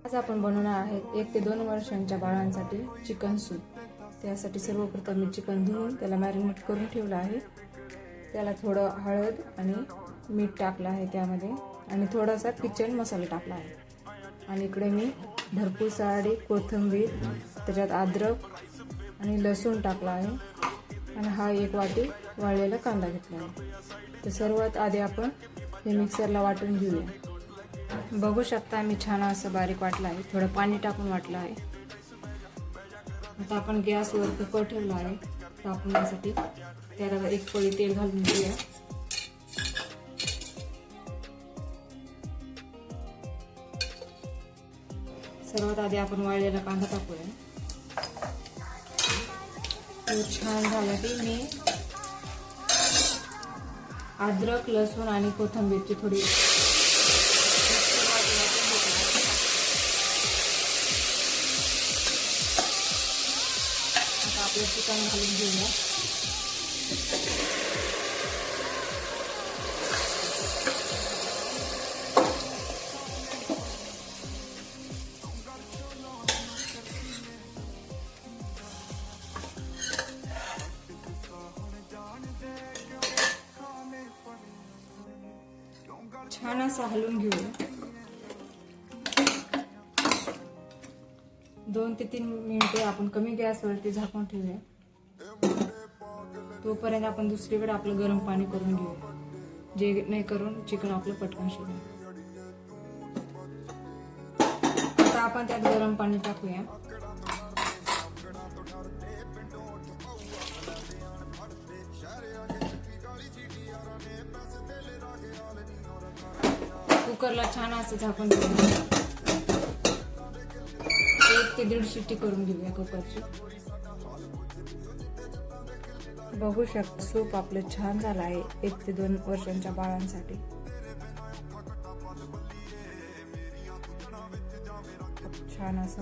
आज आपण बनवणार आहे 1 ते 2 वर्षांच्या बाळांसाठी चिकन सूप। त्यासाठी सर्वप्रथम मी चिकन धुवून त्याला मॅरिनेट करून ठेवलं आहे। त्याला थोडं हळद आणि मीठ टाकलं आहे त्यामध्ये आणि थोडासा किचन मसाला टाकला आहे। आणि इकडे मी भरपूर सारी कोथिंबीर, त्याच्यात अद्रक आणि लसूण टाकला आहे आणि हा 1 वाटी वाळलेला कांदा घेतला आहे। तर सर्वात आधी आपण हे मिक्सरला वाटून घेऊया। बघू शकता मी छान असं बारीक वाटलं आहे, थोडं पाणी टाकून वाटलं आहे। आता आपण गॅसवर कुकर ठेवला आहे तापवण्यासाठी। त्याला 1 पळी तेल घालून घेऊया। सर्वात आधी आपण वाळलेला कांदा टाकूया। तो छान झाला की मी अद्रक, लसूण आणि कोथिंबीरची थोडी आपलं चिकन घालून घेऊया। छान असं हलवून घेऊया। 2 ते 3 मिनिटे आपण कमी गॅसवरती झाकून ठेवूया। तोपर्यंत आपण दुसरीकडे आपलं गरम पाणी करून घेऊया, जे नाही करून चिकन आपलं पटकन शिजेल। आता आपण त्यात गरम पाणी टाकूया। कुकरला छान असं झाकून ठेवूया। 1 ते 1.5 शिट्टी करून घेऊया कुकरची। बघू शकता सूप आपलं छान झालं आहे 1 ते 2 वर्षांच्या बाळांसाठी। छान असं